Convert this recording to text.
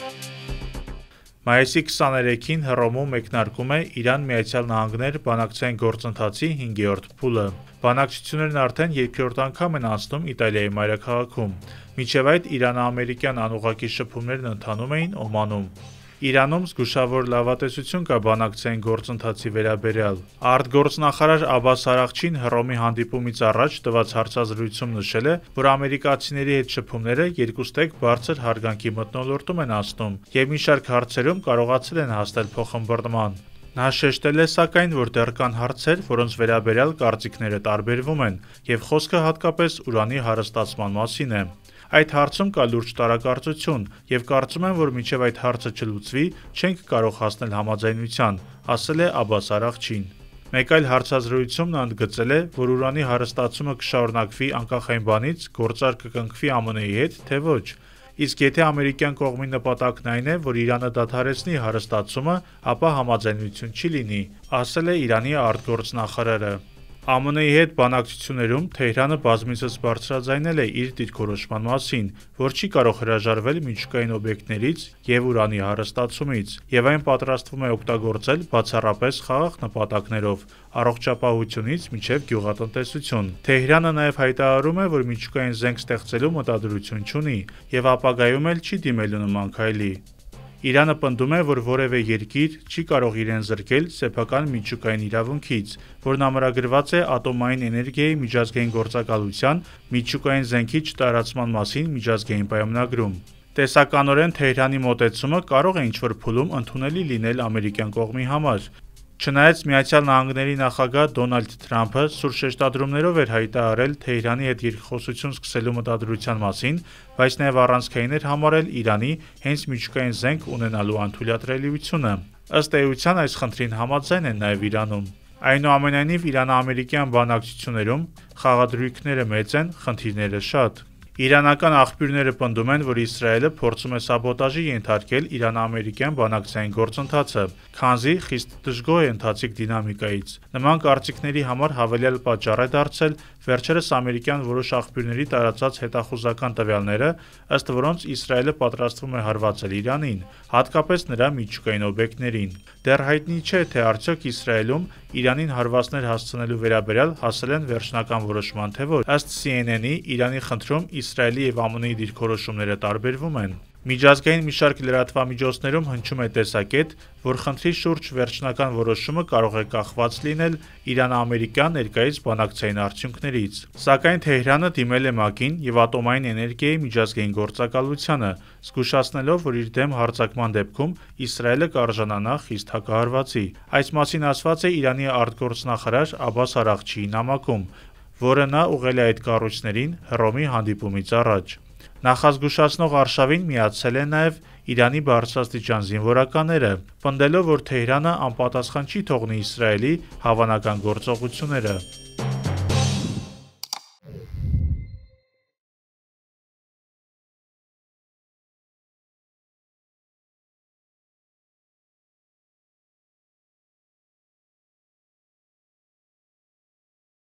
Մայիսի 23-ին Հռոմում մեկնարկում է Իրան-Միացյալ Նահանգներ բանակցային գործընթացի 5-րդ փուլը։ Բանակցություններն արդեն երկրորդ անգամ են անցնում Իտալիայի մայրաքաղաքում։ Մինչև այդ իրանա-ամերիկյան անուղղակի շփումներն ընթանում էին Օմանում։ Իրանում զգուշավոր լավատեսություն կա բանակցային գործընթացի վերաբերյալ։ Արտգործնախարար Աբբաս Արաղչին Հռոմի հանդիպումից առաջ տված հարցազրույցում նշել է, որ ամերիկացիների հետ շփումները երկուստեք բարձր հարգանքի մթնոլորտում են անցնում եւ մի շարք հարցերում կարողացել են հասնել փոխըմբռնման։ Նա շեշտել է սակայն, որ դեռ կան հարցեր, որոնց վերաբերյալ կարծիքները տարբերվում են եւ խոսքը հատկապես ուրանի հարստացման մասին է։ Այդ հարցում կա լուրջ տարակարծություն եւ կարծում եմ, որ մինչեւ այդ հարցը չլուծվի, չենք կարող հասնել համաձայնության, ասել է Աբբաս Արաղչին։ Մեկ այլ հարցազրույցում նա ընդգծել է, որ ուրանի հարստացումը կշարունակվի անկախ այն բանից, գործարք կկնքվի ԱՄՆ-ի հետ, թե ոչ։ Իսկ եթե ամերիկյան կողմի նպատակն այն է, որ Իրանը դադարեցնի հարստացումը, ապա համաձայնություն չի լինի, ասել է Իրանի արտգործնախարարը։ ԱՄՆ-ի հետ բանակցություններում Թեհրանը բազմիցս բարձրաձայնել է իր դիրքորոշման մասին, որ չի կարող հրաժարվել միջուկային օբյեկտներից եւ ուրանի հարստացումից, եւ այն պատրաստվում է օգտագործել բացառապես խաղաղ նպատակներով, առողջապահությունից մինչեւ գյուղատնտեսություն։ Թեհրանը նաեւ հայտարարում է, որ միջուկային զենք ստեղծելու մտադրություն չունի եւ ապագայում էլ չի դիմելու նման քայլի։ Իրանը պնդում է, որ որևէ երկիր չի կարող իրեն զրկել սեփական միջուկային իրավունքից, որն ամրագրված է Ատոմային էներգիայի միջազգային գործակալության միջուկային զենքի չտարածման մասին միջազգային պայմանագրում։ Տեսականորեն Թեհրանի մոտեցումը կարող է ինչ-որ փուլում ընդունելի լինել ամերիկյան կողմի համար։ Չնայած Միացյալ Նահանգների նախագահ Դոնալդ Թրամփը սուր շեշտադրումներով էր հայտարարել Թեհրանի հետ երկխոսություն սկսելու մտադրության մասին, բայց նաև առանցքային էր համարել Իրանի հենց միջուկային զենք ունենալու անթույլատրելիությունը։ Ըստ էության այս խնդրին համաձայն են նաև Իրանում։ Այնուամենայնիվ իրանա-ամերիկյան բանակցություններում խաղադրույքները մեծ են, խնդիրները շատ։ Իրանական աղբյուրները պնդում են, որ Իսրայելը փորձում է սաբոտաժի ենթարկել իրանա-ամերիկյան բանակցային գործընթացը, քանզի խիստ դժգոհ է ընթացիկ դինամիկայից։ Նման կարծիքների համար հավելյալ պատճառ է դարձել վերջերս ամերիկյան որոշ աղբյուրների տարածած հետախուզական տվյալները, ըստ որոնց Իսրայելը պատրաստվում է հարվածել Իրանին, հատկապես նրա միջուկային օբյեկտներին։ Դեռ հայտնի չէ, թե արդյոք Իսրայելում Իրանին հարվածներ հասցնելու վերաբերյալ հասել են վերջնական որոշման, թե ոչ։ Ըստ CNN-ի, Իրանի խնդրում Իսրայելի եւ ԱՄՆ-ի դիրքորոշումները տարբերվում են։ Միջազգային մի շարք լրատվամիջոցներում հնչում է տեսակետ, որ խնդրի շուրջ վերջնական որոշումը կարող է կախված լինել իրանա-ամերիկյան ներկայիս բանակցային արդյունքներից։ Սակայն Թեհրանը դիմել է ՄԱԿ-ին եւ Ատոմային էներգիայի միջազգային գործակալությանը, զգուշացնելով, որ իր դեմ հարձակման դեպքում Իսրայելը կարժանանա խիստ հակահարվածի։ Այս մասին ասված է Իրանի արտգործնախարար Աբբաս Արաղչիի նամակում, որը նա ուղղել է այդ կառույցներին Հռոմի հանդիպումից առաջ։ Նախազգուշացնող արշավին միացել են նաև Իրանի բարձրաստիճան զինվորականները, պնդելով, որ Թեհրանը անպատասխան չի թողնի Իսրայելի հավանական գործողությունները։